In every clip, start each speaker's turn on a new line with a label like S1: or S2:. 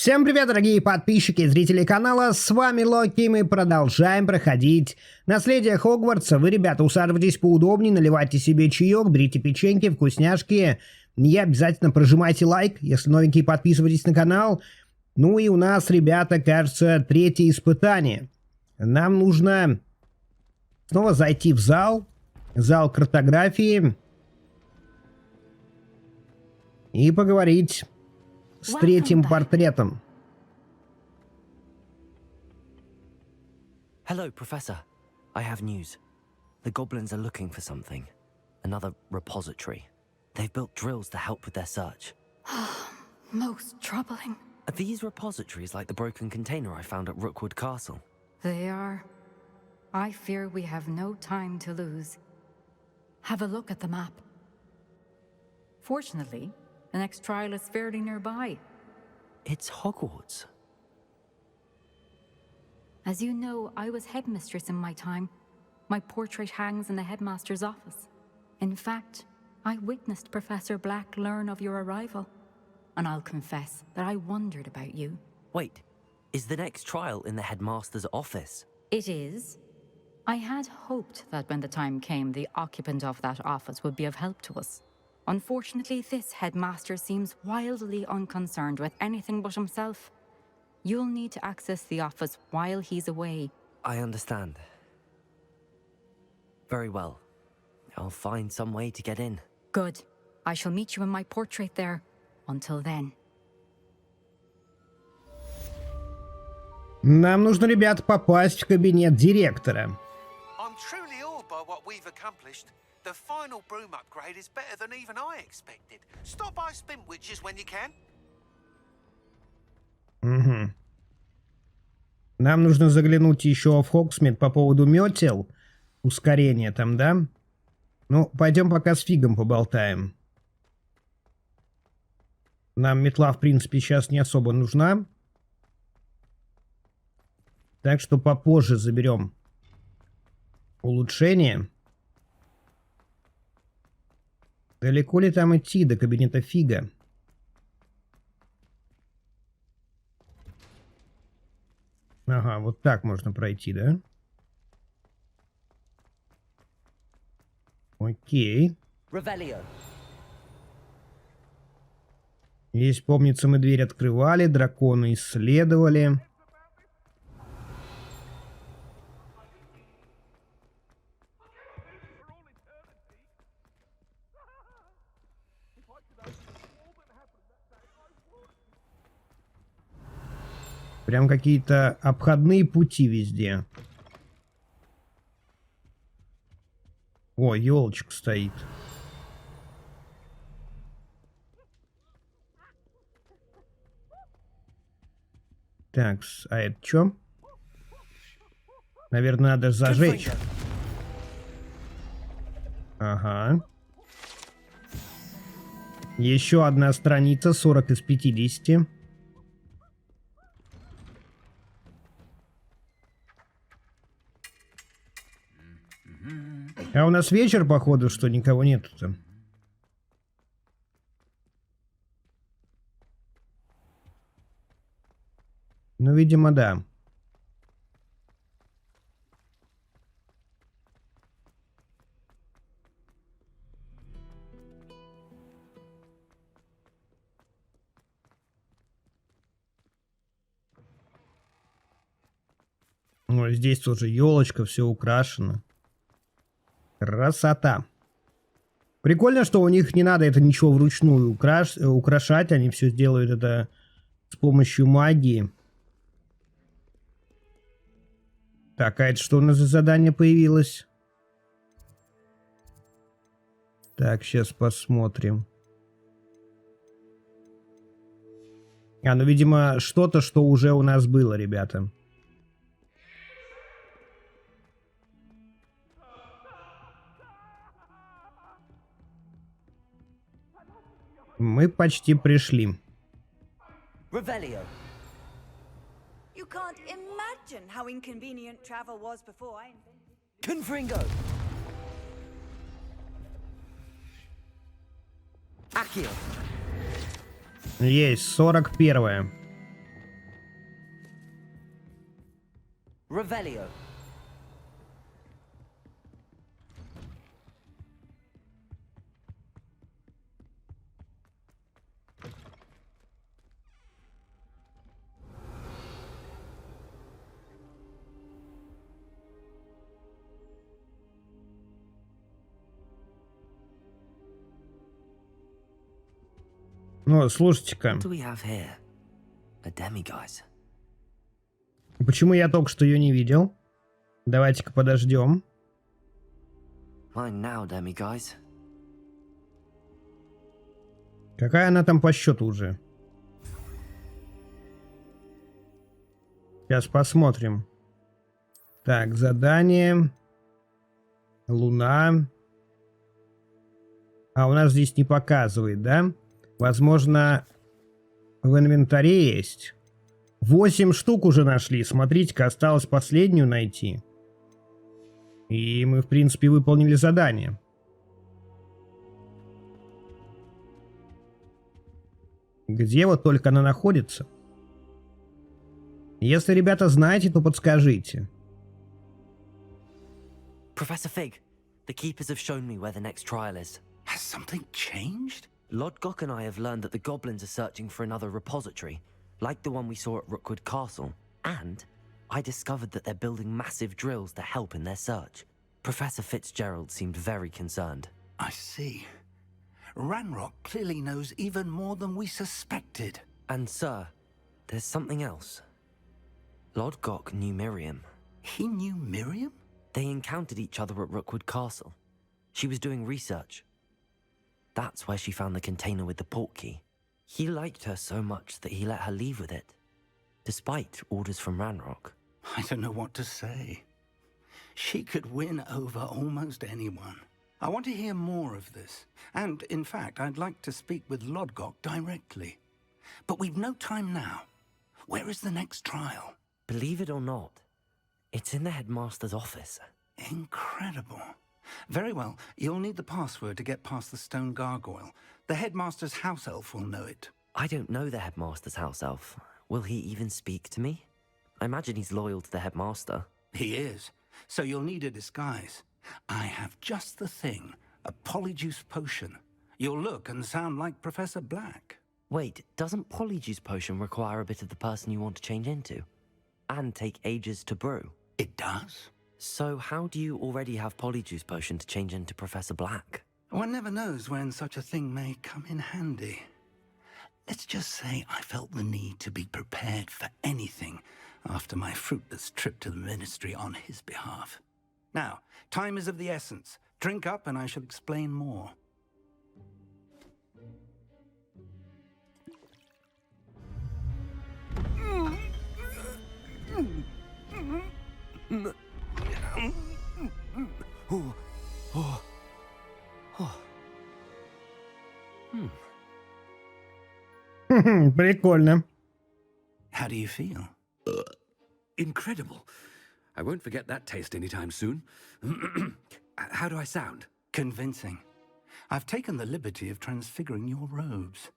S1: Всем привет, дорогие подписчики и зрители канала, с вами Локи, мы продолжаем проходить наследие Хогвартса. Вы, ребята, усаживайтесь поудобнее, наливайте себе чаек, берите печеньки, вкусняшки и обязательно прожимайте лайк, если новенькие, подписывайтесь на канал. Ну и у нас, ребята, кажется, третье испытание. Нам нужно снова зайти в зал картографии и поговорить с третьим портретом.
S2: Hello, Professor. I have news. The goblins are looking for something. Another repository. They've built drills to help with their search.
S3: Most troubling.
S2: Are these repositories like the broken container I found at Rookwood Castle?
S3: They are. I fear we have no time to lose. Have a look at the map. Fortunately, the next trial is fairly nearby.
S2: It's Hogwarts.
S3: As you know, I was headmistress in my time. My portrait hangs in the headmaster's office. In fact, I witnessed Professor Black learn of your arrival. And I'll confess that I wondered about you.
S2: Wait, is the next trial in the headmaster's office?
S3: It is. I had hoped that when the time came, the occupant of that office would be of help to us. Unfortunately, this headmaster seems wildly unconcerned with anything but himself. You'll need to access the office while he's away.
S2: I understand. Very well. I'll find some way to get in.
S3: Good. I shall meet you in my portrait there. Until then.
S1: Нам нужно, ребят, попасть в кабинет директора.
S4: I'm truly awed by what we've accomplished. The final broom upgrade is better than even I expected. Stop by Spintwitches when you can.
S1: Угу. Нам нужно заглянуть еще в Хогсмит по поводу метел. Ускорение там, да? Ну, пойдем пока с Фигом поболтаем. Нам метла, в принципе, сейчас не особо нужна. Так что попозже заберем улучшение. Далеко ли там идти до кабинета Фига? Ага, вот так можно пройти, да? Окей. Здесь, помнится, мы дверь открывали, дракона исследовали. Прям какие-то обходные пути везде. О, елочка стоит. Так, а это что? Наверное, надо зажечь. Ага. Еще одна страница, 40 из 50. А у нас вечер, походу, что никого нету там. Ну, видимо, да. Ну, здесь тоже елочка, все украшено. Красота. Прикольно, что у них не надо это ничего вручную украшать. Они все сделают это с помощью магии. Так, а это что у нас за задание появилось? Так, сейчас посмотрим. А, ну, видимо, что-то, что уже у нас было, ребята. Мы почти пришли.
S5: You can't imagine how inconvenient travel was before I invented.
S2: Confringo. Accio.
S1: Есть, 41-е.
S2: Revelio.
S1: Ну, слушайте-ка.
S2: What do we have here? A demiguise.
S1: Почему я только что ее не видел? Давайте-ка подождем.
S2: Mine now, demiguise.
S1: Какая она там по счету уже? Сейчас посмотрим. Так, задание. Луна. А у нас здесь не показывает, да? Возможно, в инвентаре есть. 8 штук уже нашли. Смотрите-ка, осталось последнюю найти. И мы, в принципе, выполнили задание. Где вот только она находится? Если, ребята, знаете, то подскажите.
S2: Professor Fig, the keepers have shown me where the next trial is.
S4: Has something changed?
S2: Lodgok and I have learned that the goblins are searching for another repository, like the one we saw at Rookwood Castle. And I discovered that they're building massive drills to help in their search. Professor Fitzgerald seemed very concerned.
S4: I see. Ranrock clearly knows even more than we suspected.
S2: And sir, there's something else. Lodgok knew Miriam.
S4: He knew Miriam?
S2: They encountered each other at Rookwood Castle. She was doing research. That's where she found the container with the port key. He liked her so much that he let her leave with it, despite orders from Ranrock.
S4: I don't know what to say. She could win over almost anyone. I want to hear more of this. And, in fact, I'd like to speak with Lodgok directly. But we've no time now. Where is the next trial?
S2: Believe it or not, it's in the headmaster's office.
S4: Incredible. Very well. You'll need the password to get past the stone gargoyle. The headmaster's house elf will know it.
S2: I don't know the headmaster's house elf. Will he even speak to me? I imagine he's loyal to the headmaster.
S4: He is. So you'll need a disguise. I have just the thing. A polyjuice potion. You'll look and sound like Professor Black.
S2: Wait, doesn't Polyjuice Potion require a bit of the person you want to change into? And take ages to brew?
S4: It does?
S2: So how do you already have Polyjuice Potion to change into Professor Black?
S4: One never knows when such a thing may come in handy. Let's just say I felt the need to be prepared for anything after my fruitless trip to the ministry on his behalf. Now, time is of the essence. Drink up and I shall explain more.
S1: Прикольно.
S4: How do you feel?
S6: Incredible. I won't forget that taste anytime soon. How do I sound?
S4: Convincing. I've taken the liberty of transfiguring your robes.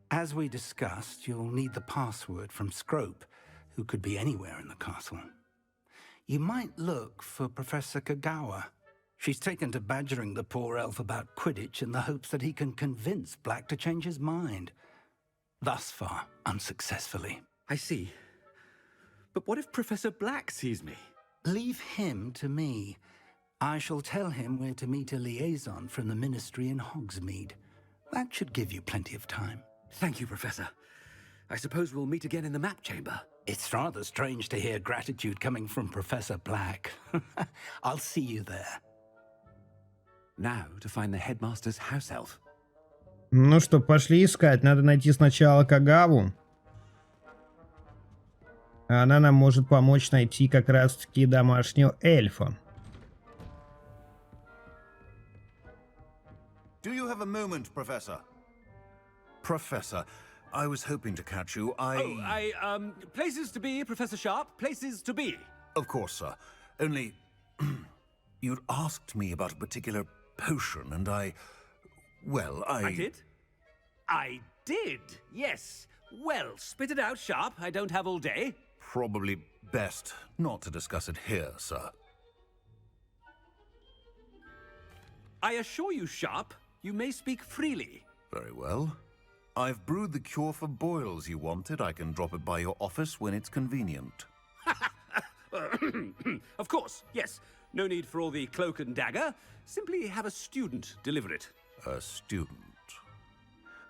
S4: As we discussed, you'll need the password from Scrope, who could be anywhere in the castle. You might look for Professor Kagawa. She's taken to badgering the poor elf about Quidditch in the hopes that he can convince Black to change his mind. Thus far, unsuccessfully.
S6: I see. But what if Professor Black sees me?
S4: Leave him to me. I shall tell him where to meet a liaison from the ministry in Hogsmeade. That should give you plenty of time.
S6: Thank you, Professor. I suppose we'll meet again in the map chamber.
S4: It's rather strange to hear gratitude coming from Professor Black. I'll see you there.
S6: Now to find the headmaster's house elf.
S1: Ну что, пошли искать. Надо найти сначала Кагаву. А она нам может помочь найти как раз-таки домашнего эльфа.
S7: Do you have a moment, Professor? Professor, I was hoping to catch you.
S6: Places to be, Professor Sharp. Places to be.
S7: Of course, sir. Only... you'd asked me about a particular potion, and well,
S6: I did? I did, yes. Well, spit it out, Sharp. I don't have all day.
S7: Probably Best not to discuss it here, sir.
S6: I assure you, Sharp, you may speak freely.
S7: Very well. I've brewed the cure for boils you wanted. I can drop it by your office when it's convenient.
S6: Of course, yes. No need for all the cloak and dagger. Simply have a student deliver it.
S7: A student.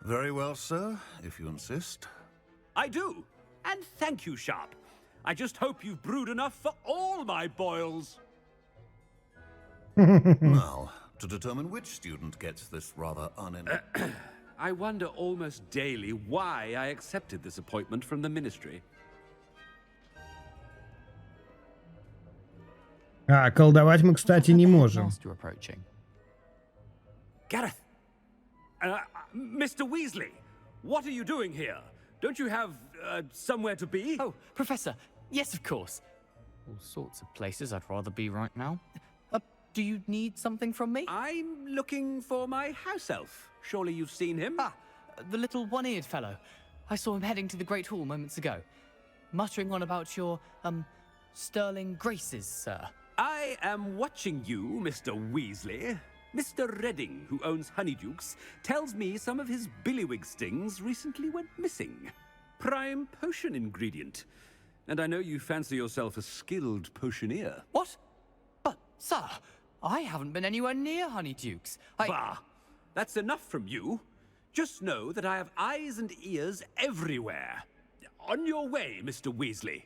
S7: Very well, sir, if you insist.
S6: I do. And thank you, Sharp. I just hope you've brewed enough for all my boils.
S7: Now, to determine which student gets this rather
S6: I wonder almost daily why I accepted this appointment from the ministry.
S1: А, колдовать мы, кстати, не можем.
S6: Gareth! Mr. Weasley! What are you doing here? Don't you have, somewhere to be?
S8: Oh, Professor! Yes, of course. All sorts of places I'd rather be right now. Do you need something from me?
S6: I'm looking for my house elf. Surely you've seen him?
S8: Ah, the little one-eared fellow. I saw him heading to the Great Hall moments ago. Muttering on about your, sterling graces, sir.
S6: I am watching you, Mr. Weasley. Mr. Redding, who owns Honeydukes, tells me some of his billywig stings recently went missing. Prime potion ingredient. And I know you fancy yourself a skilled potioneer.
S8: What? But, sir, I haven't been anywhere near Honeydukes.
S6: Bah! That's enough from you. Just know that I have eyes and ears everywhere. On your way, Mr. Weasley.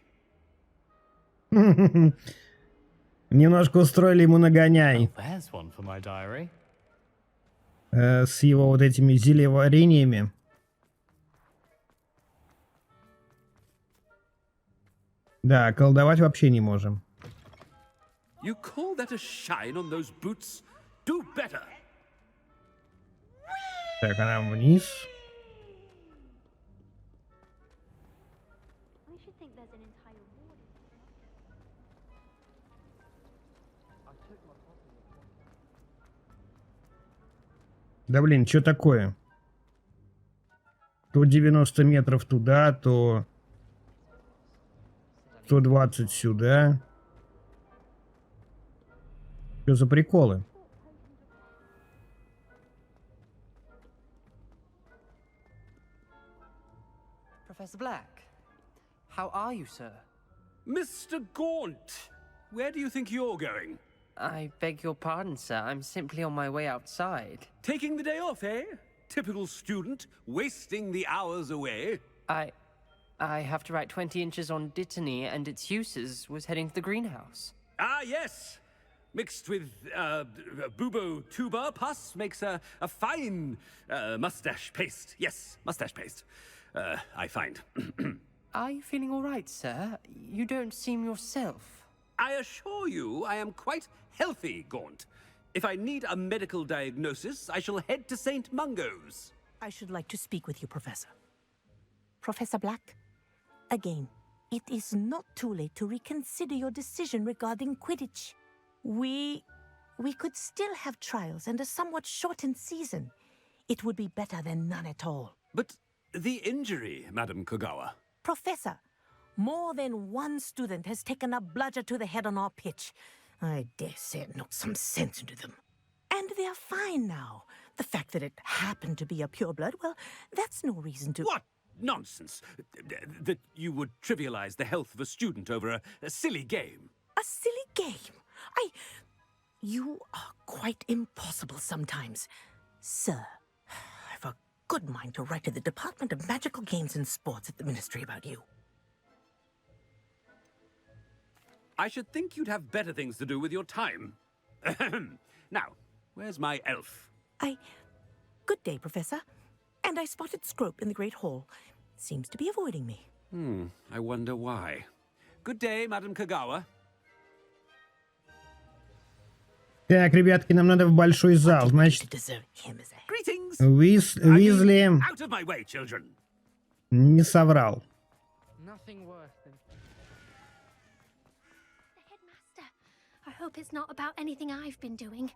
S1: Немножко устроили ему нагоняй.
S8: There's one for my diary.
S1: С его вот этими зельеварениями. Да, колдовать вообще не можем.
S6: You call that a shine on those boots? Do better.
S1: Так, а нам вниз. Да блин, что такое? То 90 метров туда, то 120 сюда. Что за приколы?
S9: Professor Black, how are you, sir?
S6: Mr. Gaunt, where do you think you're going?
S9: I beg your pardon, sir. I'm simply on my way outside.
S6: Taking the day off, eh? Typical student, wasting the hours away.
S9: I have to write 20 inches on Dittany and its uses. Was heading to the greenhouse.
S6: Ah, yes. Mixed with, bubo tuba pus makes a fine, mustache paste. Yes, mustache paste. I find.
S9: Are you feeling all right, sir? You don't seem yourself.
S6: I assure you I am quite healthy, Gaunt. If I need a medical diagnosis, I shall head to St. Mungo's.
S10: I should like to speak with you, Professor. Professor Black, again, it is not too late to reconsider your decision regarding Quidditch. We could still have trials and a somewhat shortened season. It would be better than none at all.
S6: But the injury, Madam Kogawa.
S10: Professor, more than one student has taken a bludger to the head on our pitch. I dare say it knocked some sense into them. And they are fine now. The fact that it happened to be a pureblood, well, that's no reason to—
S6: What nonsense! That you would trivialize the health of a student over a silly game.
S10: A silly game? You are quite impossible sometimes. Sir, I've a good mind to write to the Department of Magical Games and Sports at the Ministry about you.
S6: I should think you'd have better things to do with your time. Now, where's my elf?
S10: Good day, Professor. And I spotted Scrope in the Great Hall. Seems to be avoiding me.
S6: I wonder why. Good day, Madam Kogawa.
S1: Так, ребятки, нам надо в большой зал. Значит,
S6: Greetings.
S1: Уизли
S6: Out of my way, children.
S1: не соврал.
S8: Nothing worse than...
S11: The headmaster. I hope it's not about anything I've been doing.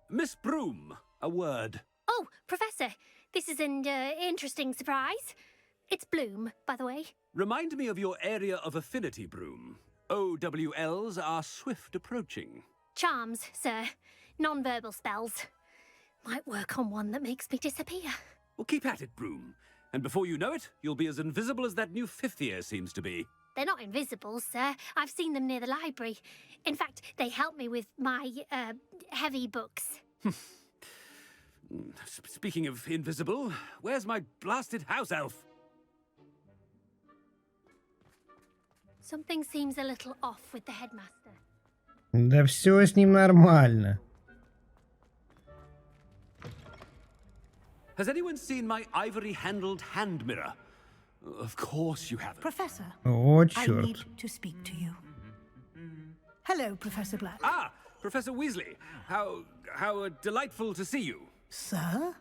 S6: Miss Broom, a word.
S11: Oh, Professor, this is an interesting surprise. It's Bloom, by the way.
S6: Remind me of your area of affinity, Broom. OWLs are swift approaching.
S11: Charms, sir. Non-verbal spells. Might work on one that makes me disappear.
S6: Well, keep at it, Broom. And before you know it, you'll be as invisible as that new fifth year seems to be.
S11: They're not invisible, sir. I've seen them near the library. In fact, they help me with my, heavy books.
S6: Speaking of invisible, where's my blasted house elf?
S11: Something seems a little off with the headmaster.
S1: Да все с ним нормально.
S6: Has anyone seen my ivory-handled hand mirror? Of course you haven't.
S12: Professor,
S1: О,
S12: I
S1: черт.
S12: need to speak to you. Hello, Professor Black.
S6: Ah, Professor Weasley. How delightful to see you.
S12: Sir?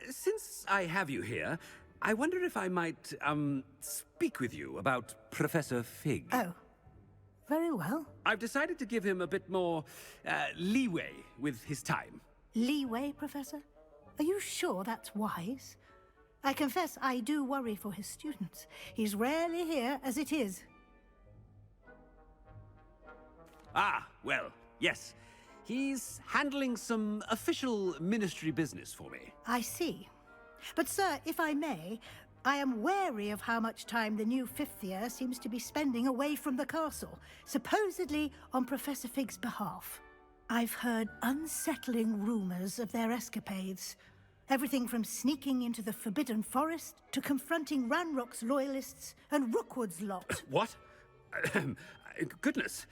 S6: Since I have you here, I wonder if I might, speak with you about Professor Fig.
S12: Oh, very well.
S6: I've decided to give him a bit more, leeway with his time.
S12: Leeway, Professor? Are you sure that's wise? I confess I do worry for his students. He's rarely here as it is.
S6: Ah, well, yes. He's handling some official ministry business for me.
S12: I see. But, sir, if I may, I am wary of how much time the new fifth year seems to be spending away from the castle, supposedly on Professor Fig's behalf. I've heard unsettling rumors of their escapades. Everything from sneaking into the Forbidden Forest to confronting Ranrock's loyalists and Rookwood's lot.
S6: What? Goodness.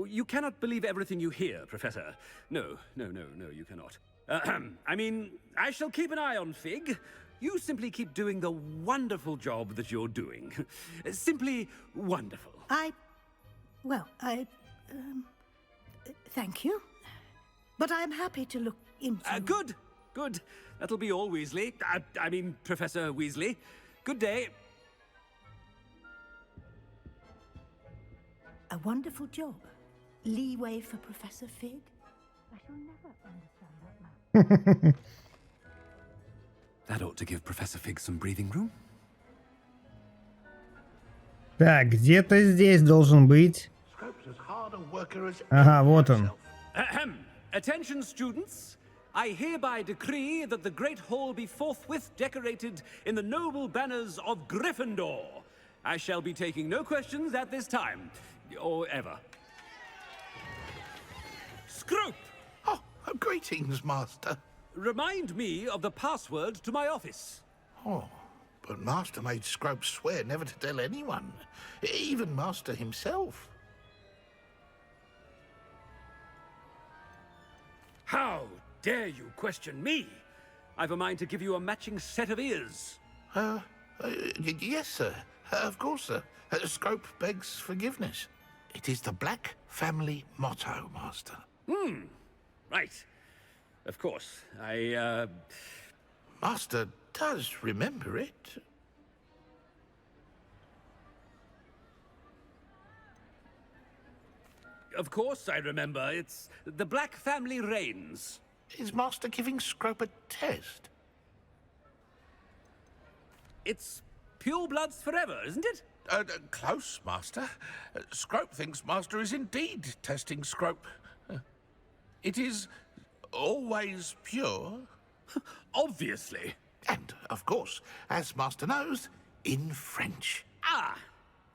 S6: You cannot believe everything you hear, Professor. No, you cannot. I mean, I shall keep an eye on Fig. You simply keep doing the wonderful job that you're doing. Simply wonderful.
S12: Thank you. But I'm happy to look into...
S6: Good. That'll be all, Weasley. I mean, Professor Weasley. Good day.
S12: A wonderful job. Leeway for Professor Fig. I shall never understand that man.
S6: That ought to give Professor Fig some breathing room.
S1: Так, где-то здесь должен быть. Ага, вот он.
S6: Attention, students. I hereby decree that the Great Hall be forthwith decorated in the noble banners of Gryffindor. I shall be taking no questions at this time, or ever. Scrope!
S7: Oh, greetings, Master.
S6: Remind me of the password to my office.
S7: Oh, but Master made Scrope swear never to tell anyone, even Master himself.
S6: How dare you question me? I've a mind to give you a matching set of ears.
S7: Yes, sir. Of course, sir. Scrope begs forgiveness. It is the Black family motto, Master.
S6: Right. Of course.
S7: Master does remember it.
S6: Of course I remember. It's the Black family reigns.
S7: Is Master giving Scrope a test?
S6: It's pure bloods forever, isn't it?
S7: Close, Master. Scrope thinks Master is indeed testing Scrope. It is always pure.
S6: Obviously.
S7: And, of course, as Master knows, in French.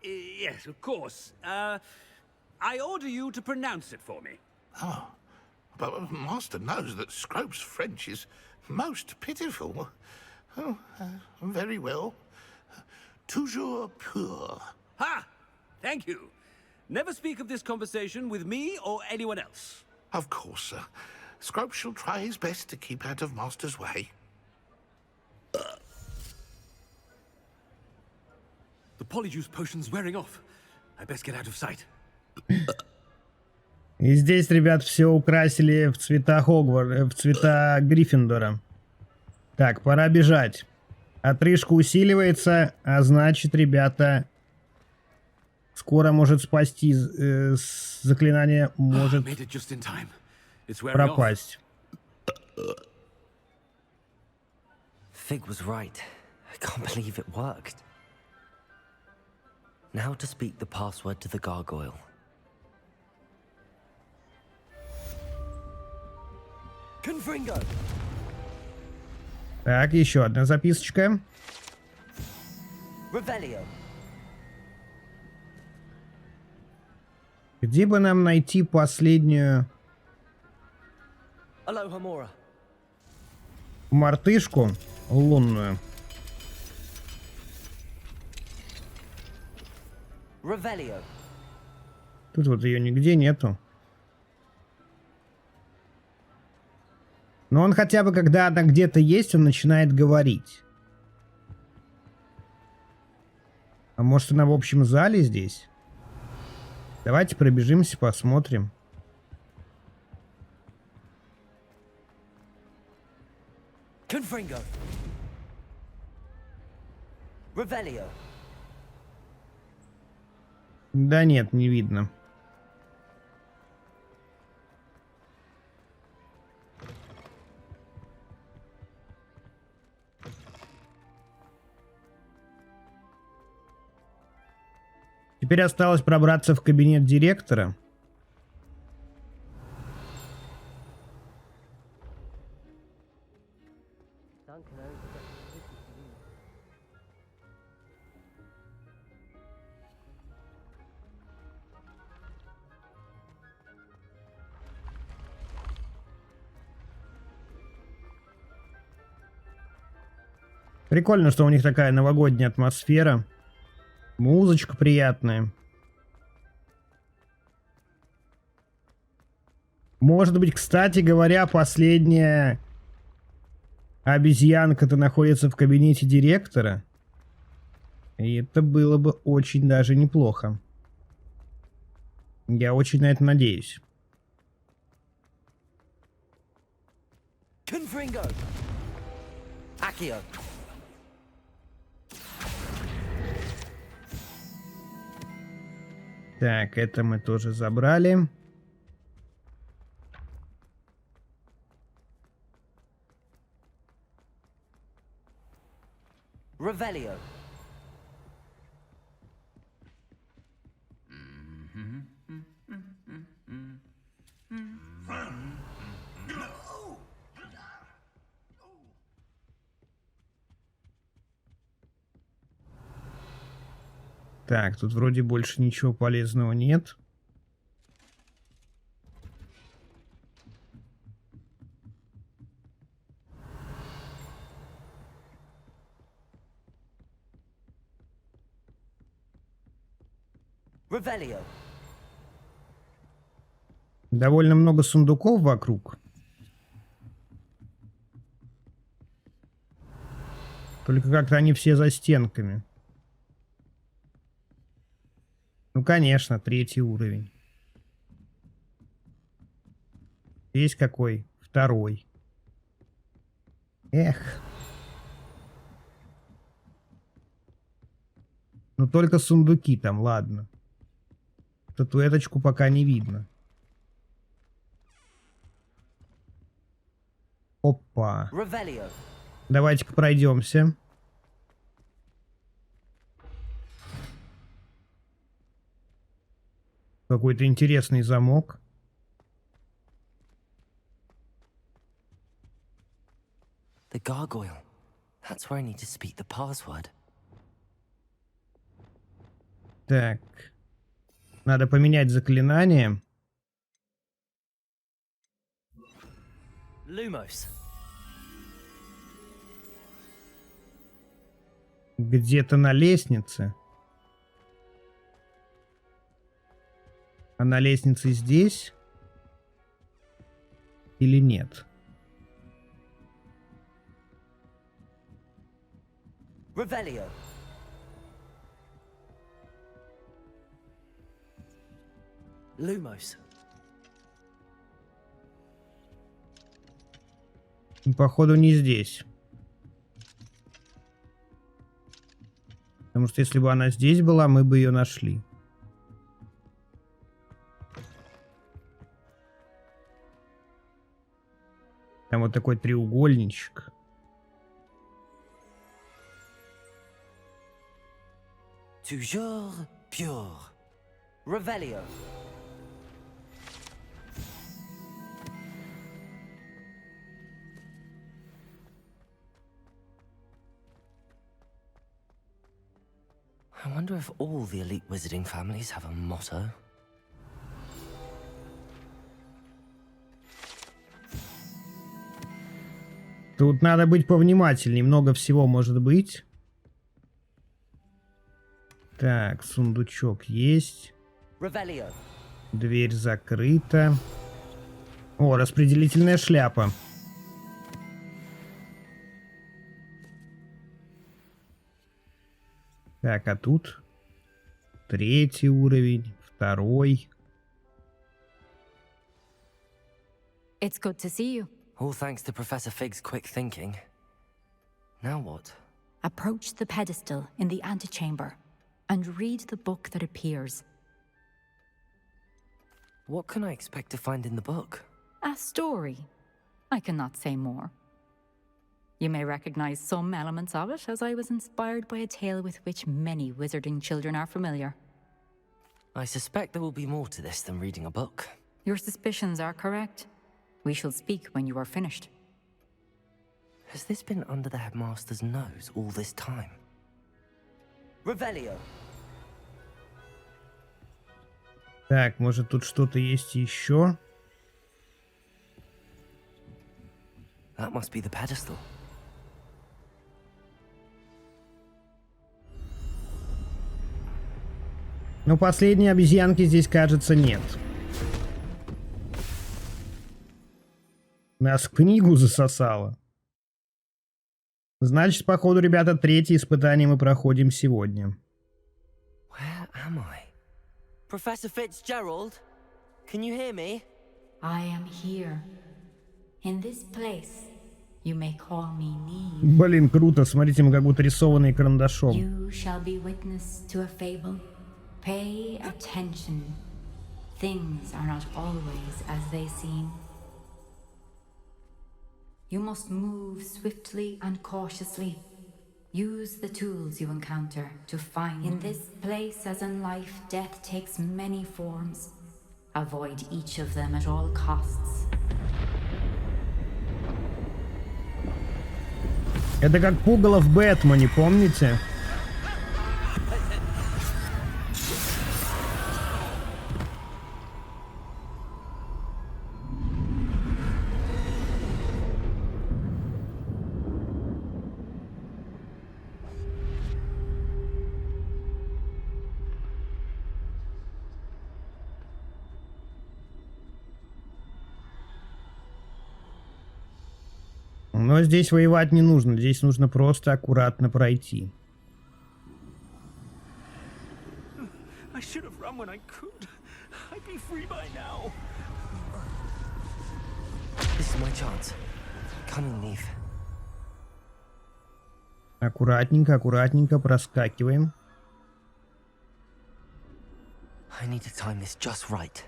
S6: Yes, of course. I order you to pronounce it for me.
S7: Oh, but Master knows that Scrope's French is most pitiful. Oh, very well. Toujours pur.
S6: Ha! Thank you. Never speak of this conversation with me or anyone else.
S7: Of course, sir. Scrope shall try his best to keep out of Master's way.
S6: The polyjuice potion's wearing off. I best get out of sight.
S1: И здесь, ребят, все украсили в цвета в цвета Гриффиндора. Так, пора бежать. Отрыжка усиливается, а значит, ребята, скоро может спасти заклинание, может пропасть.
S2: Fig was right. I can't believe it worked. Now to speak the password to the gargoyle. Confringo.
S1: Так, еще одна записочка.
S2: Revelio.
S1: Где бы нам найти последнюю
S2: Alohomora.
S1: мартышку лунную?
S2: Revelio.
S1: Тут вот ее нигде нету. Но он хотя бы, когда она где-то есть, он начинает говорить. А может, она в общем зале здесь? Давайте пробежимся, посмотрим.
S2: Confringo. Revelio.
S1: Да нет, не видно. Теперь осталось пробраться в кабинет директора. Прикольно, что у них такая новогодняя атмосфера. Музычка приятная. Может быть, кстати говоря, последняя обезьянка-то находится в кабинете директора. И это было бы очень даже неплохо. Я очень на это надеюсь.
S2: Confringo. Accio.
S1: Так, это мы тоже забрали.
S2: Revelio.
S1: Так, тут вроде больше ничего полезного нет.
S2: Revelio.
S1: Довольно много сундуков вокруг. Только как-то они все за стенками. Ну, конечно, 3-й уровень. Есть какой? 2-й. Эх. Ну, только сундуки там, ладно. Статуэточку пока не видно. Опа.
S2: Revelio.
S1: Давайте-ка пройдемся. Какой-то интересный замок.
S2: The gargoyle. That's where I need to speak the password.
S1: Так. Надо поменять заклинание.
S2: Lumos.
S1: Где-то на лестнице. А на лестнице здесь? Или нет?
S2: Revelio. Lumos.
S1: Походу не здесь. Потому что если бы она здесь была, мы бы ее нашли. Там вот такой треугольничек.
S2: Toujours pure. Revelio. I wonder if all the elite wizarding families have a motto.
S1: Тут надо быть повнимательнее, много всего может быть. Так, сундучок есть.
S2: Revelio.
S1: Дверь закрыта. О, распределительная шляпа. Так, а тут 3-й уровень, 2-й.
S3: It's good to see you.
S2: All thanks to Professor Fig's quick thinking. Now what?
S3: Approach the pedestal in the antechamber and read the book that appears.
S2: What can I expect to find in the book?
S3: A story. I cannot say more. You may recognize some elements of it, as I was inspired by a tale with which many wizarding children are familiar.
S2: I suspect there will be more to this than reading a book.
S3: Your suspicions are correct. We shall speak when you are finished.
S2: Has this been under the headmaster's nose all this time? Revelio.
S1: Так, может тут что-то есть еще?
S2: That must be the pedestal.
S1: Но последней обезьянки здесь, кажется, нет. Нас в книгу засосало. Значит, походу, ребята, 3-е испытание мы проходим сегодня.
S2: Where am I? Professor Fitzgerald? Can you hear me?
S3: I am here. In this place, you may call me Neve.
S1: Блин, круто. Смотрите, мы как будто рисованные карандашом.
S3: You shall be witness to a fable. Pay attention. Things are not always as they seem. You must move swiftly and cautiously. Use the tools you encounter to find. In this place, as in life, death takes many forms. Avoid each of them at all costs.
S1: Это как пугало в Бэтмене, помните? Но здесь воевать не нужно, здесь нужно просто аккуратно пройти. Аккуратненько, аккуратненько проскакиваем.
S2: I need to time this just right.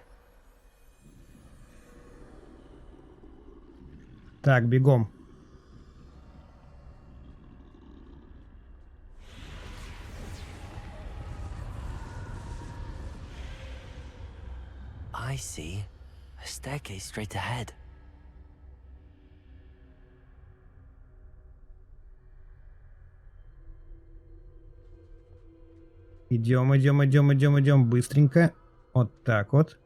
S1: Так, бегом.
S2: I see a staircase straight ahead.
S1: Идем, идем, идем, идем, идем быстренько. Вот так вот.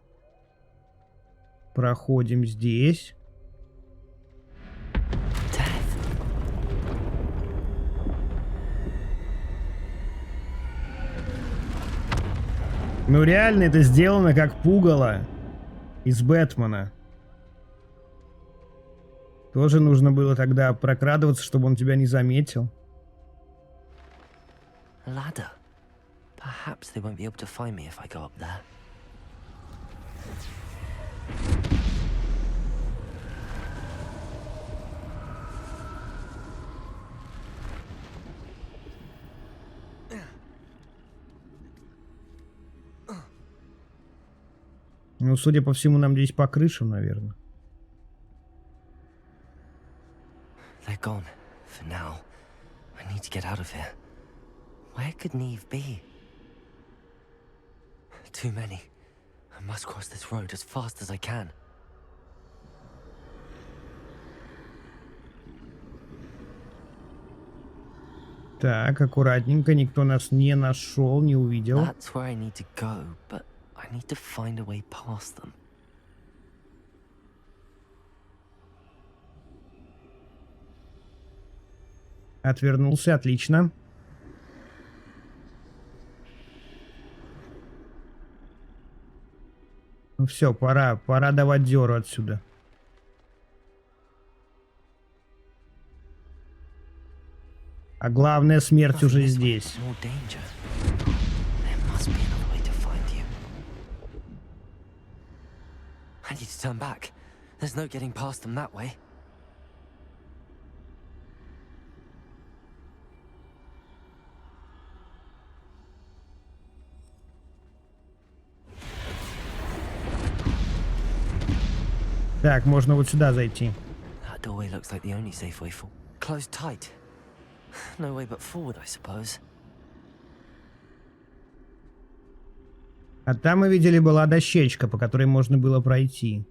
S1: Проходим здесь. Ну реально это сделано как пугало из Бэтмена. Тоже нужно было тогда прокрадываться, чтобы он тебя не заметил.
S2: Ladder. Perhaps they won't be able to find me if I go up there.
S1: Ну, судя по всему, нам здесь по крышам, наверное.
S2: They're gone. For now. I need to get out of here. Where could Neve be? Too many. I must cross this road as fast as I can.
S1: Так, аккуратненько, никто нас не нашел, не увидел.
S2: That's where I need to go, but I need to find a way past them.
S1: Отвернулся, отлично. Ну все, пора давать дёру отсюда. А главное, смерть уже здесь.
S2: I need to turn back. There's no getting past them that way.
S1: Так, можно вот сюда зайти.
S2: That doorway looks like the only safe way forward. Closed tight. No way but forward, I suppose.
S1: А там мы видели, была дощечка, по которой можно было пройти.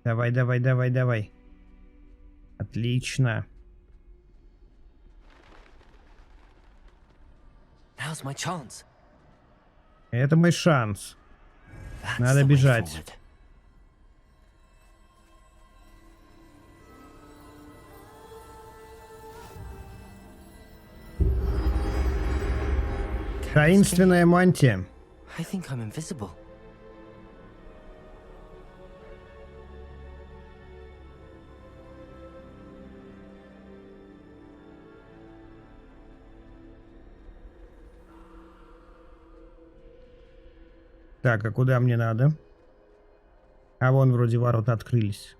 S1: Давай, давай, давай, давай. Отлично.
S2: Now's my chance.
S1: Это мой шанс. Надо бежать. Таинственная мантия.
S2: I think I'm invisible.
S1: Так, а куда мне надо? А вон вроде ворота открылись.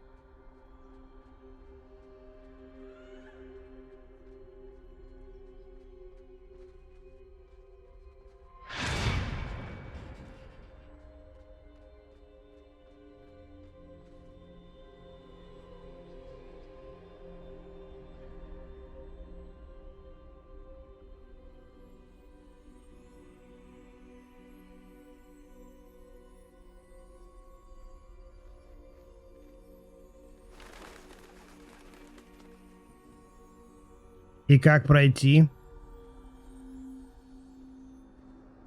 S1: И как пройти?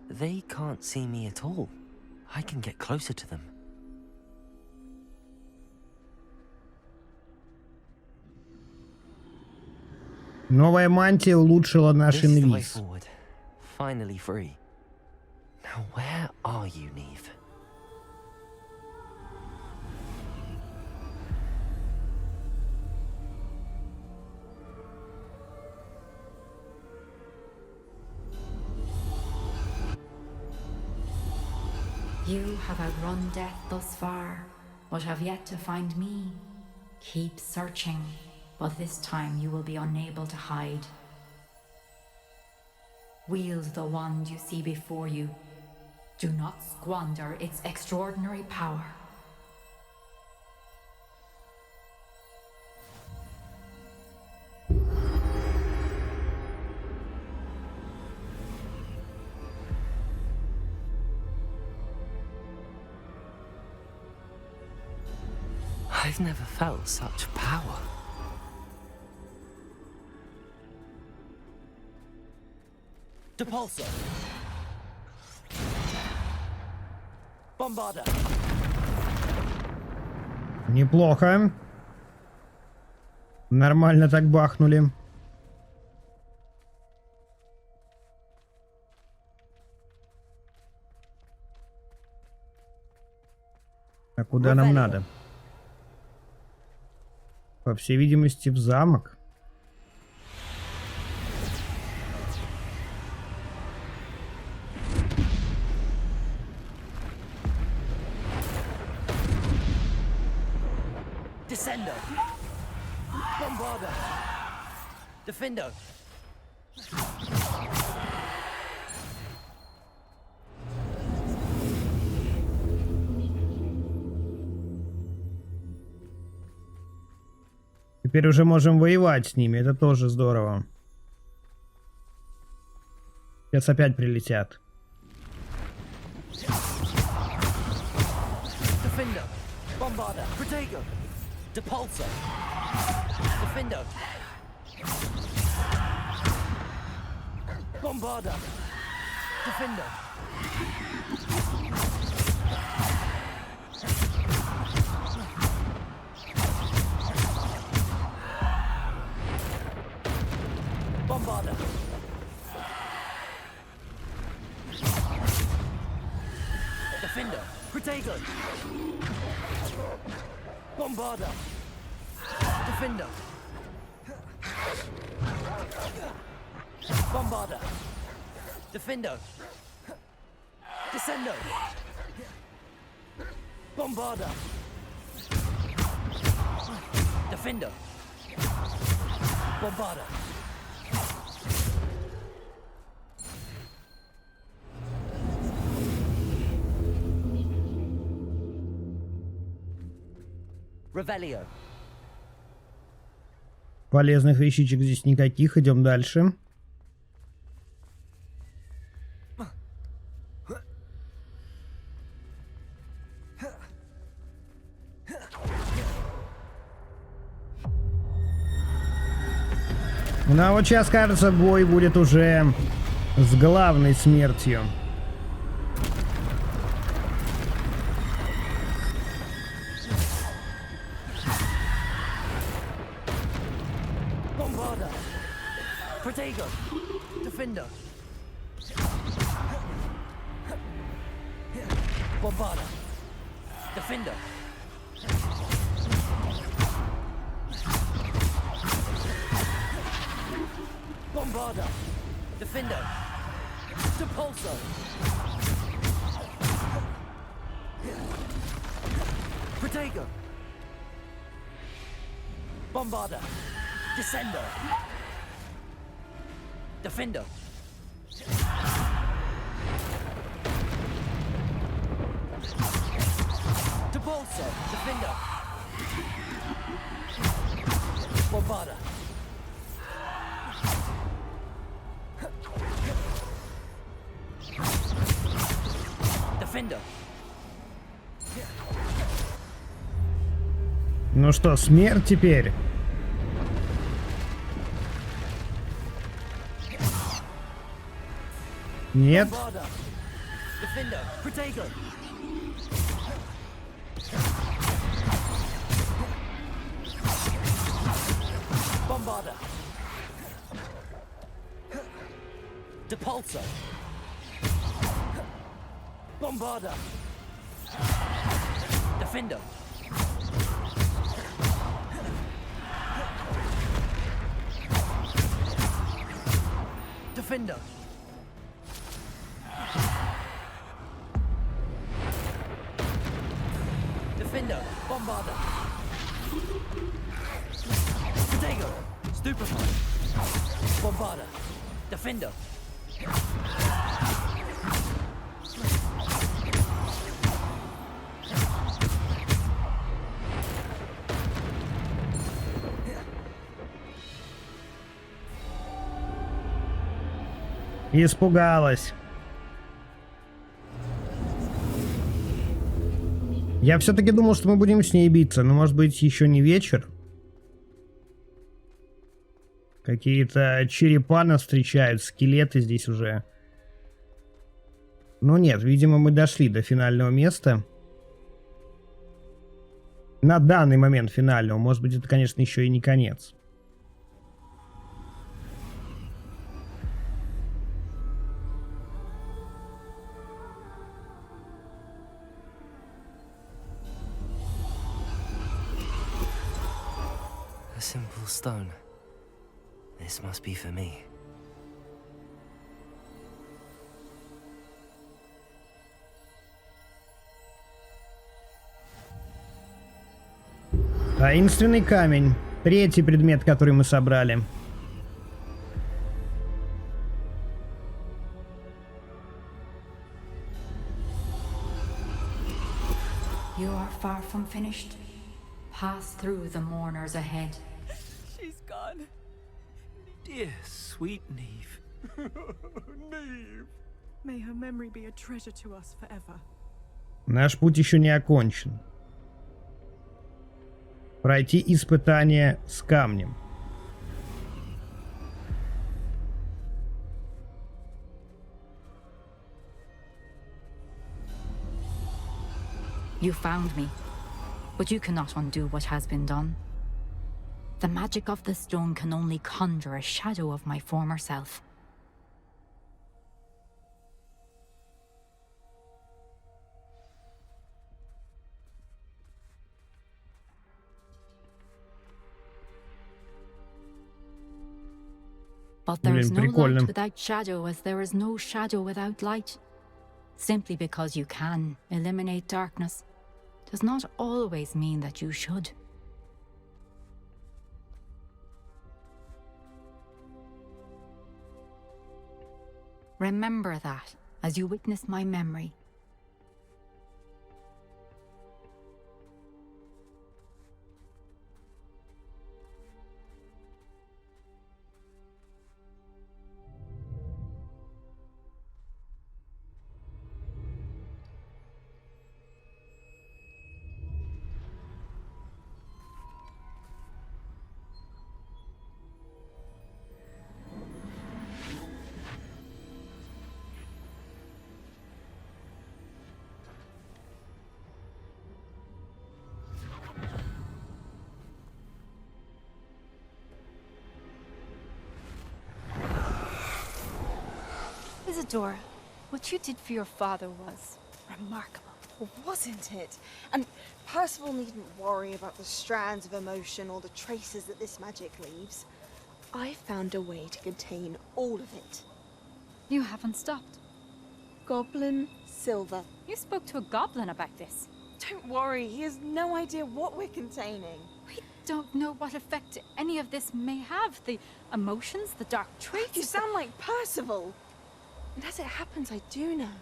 S2: They can't see me at all. I can get closer to them.
S1: Новая мантия улучшила наш
S2: This is the way
S1: инвиз.
S2: forward. Finally free. Now where are you, Neve?
S3: You have outrun death thus far, but have yet to find me. Keep searching, but this time you will be unable to hide. Wield the wand you see before you. Do not squander its extraordinary power.
S2: I've never felt such power.
S8: Depulsor. Bombarder.
S1: Неплохо. Нормально так бахнули. А куда нам надо? По всей видимости, в замок.
S8: Descendo. Bombarder. Defendo.
S1: Теперь уже можем воевать с ними, это тоже здорово. Сейчас опять прилетят.
S2: Defender, Bombarder, Protego, Depulsor, Defender, Bombarder, Defender. Bombarder. Defender, Protego. Bombarder. Defender. Bombarder. Defender. Descendo. Bombarder. Defender. Bombarder. Revelio.
S1: Полезных вещичек здесь никаких, идем дальше. Ну а вот сейчас, кажется, бой будет уже с главной смертью.
S2: Bombarder. Protego. Defender. Bombarder. Defender. Bombarder. Defender. Depulsor. Protego. Bombarder. Descender. Defender. Depulsor. Defender. Bombarder. Defender.
S1: Ну что, смерть теперь? Нет.
S2: Bombarder. Defender. Protego. Bombarder. Depulsor. Bombarder. Defender. Defender. Defender. Bombarder. Protego. Stupefy. Bombarder. Defender.
S1: Испугалась. Я все-таки думал, что мы будем с ней биться, но может быть еще не вечер. Какие-то черепа нас встречают, скелеты здесь уже. Ну нет, видимо, мы дошли до финального места. На данный момент финального. Может быть, это, конечно, еще и не конец.
S2: A simple stone. This must be for me.
S1: Таинственный камень. Третий предмет, который мы собрали.
S3: You are far from finished. Pass through the mourners ahead.
S13: She's gone.
S6: Dear, sweet Neve.
S13: Neve. May her memory be a treasure to us forever.
S1: Наш путь еще не окончен. Пройти испытание с камнем.
S3: You found me, but you cannot undo what has been done. The magic of the stone can only conjure a shadow of my former self. But there is no light without shadow, as there is no shadow without light. Simply because you can eliminate darkness does not always mean that you should. Remember that as you witness my memory.
S14: Isadora, what you did for your father was remarkable, wasn't it? And Percival needn't worry about the strands of emotion or the traces that this magic leaves. I found a way to contain all of it.
S3: You haven't stopped.
S14: Goblin Silver.
S3: You spoke to a goblin about this.
S14: Don't worry, he has no idea what we're containing.
S3: We don't know what effect any of this may have. The emotions, the dark traits.
S14: You sound like Percival. And as it happens, I do know.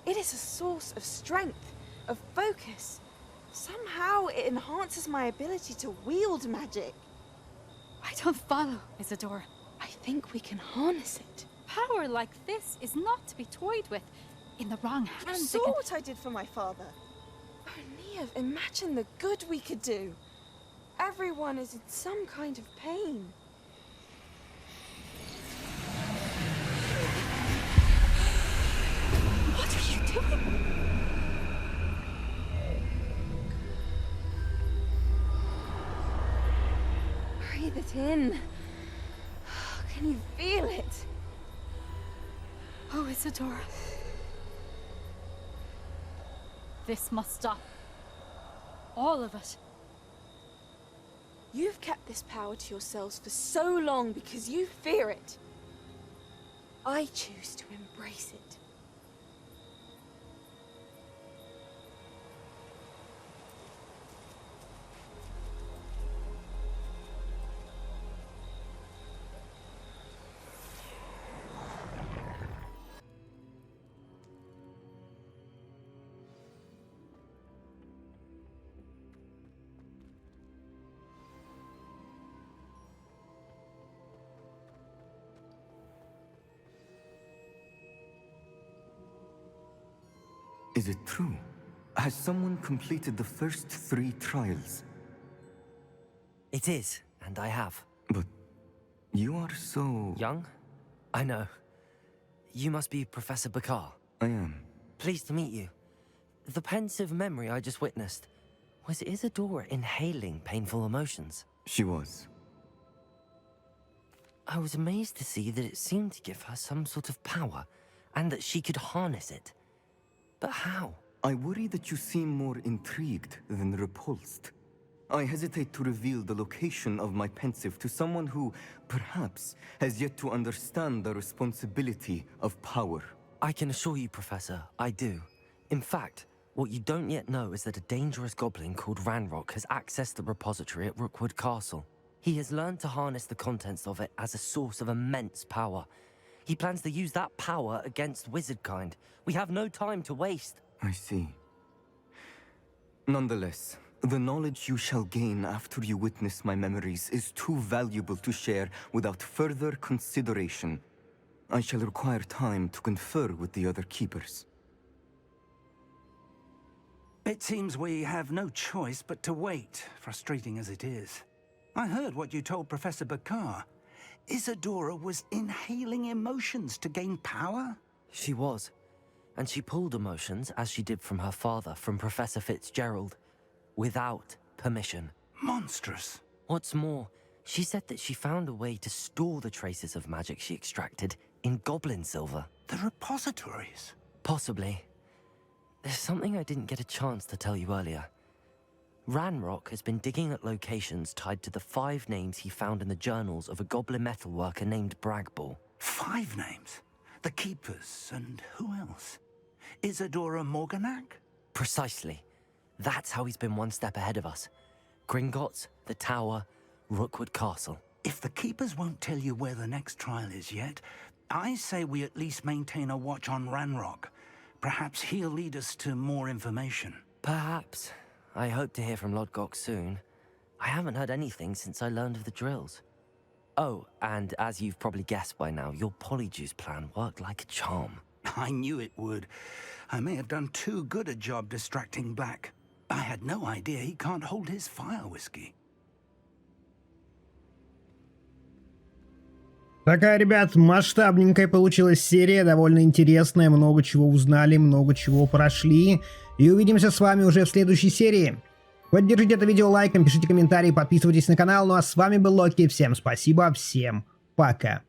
S14: It is a source of strength, of focus. Somehow it enhances my ability to wield magic.
S3: I don't follow, Isadora.
S14: I think we can harness it.
S3: Power like this is not to be toyed with. In the wrong hands,
S14: You saw what I did for my father. Oh, Neve, imagine the good we could do. Everyone is in some kind of pain.
S3: What are you doing?
S14: Breathe it in. Can you feel it?
S3: Oh, Isadora. This must stop. All of it.
S14: You've kept this power to yourselves for so long because you fear it. I choose to embrace it.
S15: Is it true? Has someone completed the first 3 trials?
S2: It is, and I have.
S15: But you are so...
S2: Young? I know. You must be Professor Bakar.
S15: I am.
S2: Pleased to meet you. The pensive memory I just witnessed, was Isadora inhaling painful emotions?
S15: She was.
S2: I was amazed to see that it seemed to give her some sort of power, and that she could harness it. But how?
S15: I worry that you seem more intrigued than repulsed. I hesitate to reveal the location of my pensive to someone who, perhaps, has yet to understand the responsibility of power.
S2: I can assure you, Professor, I do. In fact, what you don't yet know is that a dangerous goblin called Ranrock has accessed the repository at Rookwood Castle. He has learned to harness the contents of it as a source of immense power. He plans to use that power against wizardkind. We have no time to waste.
S15: I see. Nonetheless, The knowledge you shall gain after you witness my memories is too valuable to share without further consideration. I shall require time to confer with the other keepers.
S4: It seems we have no choice but to wait, frustrating as it is. I heard what you told Professor Bakar. Isadora was inhaling emotions to gain power?
S2: She was. And she pulled emotions, as she did from her father, from Professor Fitzgerald, without permission.
S4: Monstrous.
S2: What's more, she said that she found a way to store the traces of magic she extracted in goblin silver.
S4: The repositories?
S2: Possibly. There's something I didn't get a chance to tell you earlier. Ranrock has been digging at locations tied to the 5 names he found in the journals of a goblin metalworker named Bragball.
S4: 5 names? The Keepers, and who else? Isadora Morganac?
S2: Precisely. That's how he's been one step ahead of us. Gringotts, the Tower, Rookwood Castle.
S4: If the Keepers won't tell you where the next trial is yet, I say we at least maintain a watch on Ranrock. Perhaps he'll lead us to more information.
S2: Perhaps. I hope to hear from Lodgok soon. I haven't heard anything since I learned of the drills. Oh, and as you've probably guessed by now, your Polyjuice plan worked like a charm.
S4: I knew it would. I may have done too good a job distracting Black. I had no idea he can't hold his fire whiskey.
S1: Такая, ребят, масштабненькая получилась серия, довольно интересная, много чего узнали, много чего прошли. И увидимся с вами уже в следующей серии. Поддержите это видео лайком, пишите комментарии, подписывайтесь на канал. Ну а с вами был Локи, всем спасибо, всем пока.